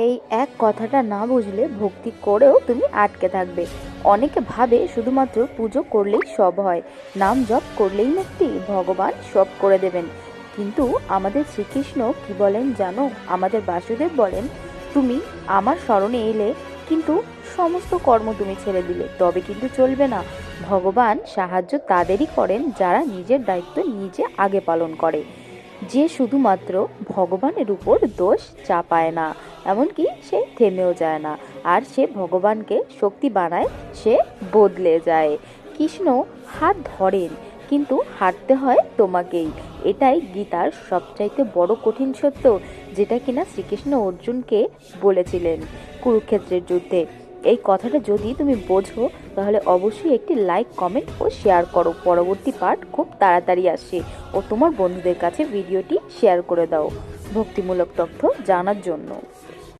এই এক কথাটা না বুঝলে ভক্তি করেও তুমি আটকে থাকবে। অনেকে ভাবে শুধুমাত্র পুজো করলেই সব হয়, নাম জপ করলেই মুক্তি, ভগবান সব করে দেবেন। কিন্তু আমাদের শ্রীকৃষ্ণ কি বলেন জানো? আমাদের বাসুদেব বলেন, তুমি আমার শরণে এলে কিন্তু সমস্ত কর্ম তুমি ছেড়ে দিলে তবে কিন্তু চলবে না। ভগবান সাহায্য তাদেরই করেন যারা নিজের দায়িত্ব নিজে আগে পালন করে, যে শুধুমাত্র ভগবানের উপর দোষ চাপায় না, এমনকি সে থেমেও যায় না। আর সে ভগবানকে শক্তি বানায়, সে বদলে যায়। কৃষ্ণ হাত ধরেন, কিন্তু হাঁটতে হয় তোমাকেই। এটাই গীতার সবচাইতে বড় কঠিন সত্য, যেটা কিনা শ্রীকৃষ্ণ অর্জুনকে বলেছিলেন কুরুক্ষেত্রের যুদ্ধে। এই কথাটা যদি তুমি বোঝো, তাহলে অবশ্যই একটি লাইক, কমেন্ট ও শেয়ার করো। পরবর্তী পার্ট খুব তাড়াতাড়ি আসছে। ও তোমার বন্ধুদের কাছে ভিডিওটি শেয়ার করে দাও ভক্তিমূলক তথ্য জানার জন্য।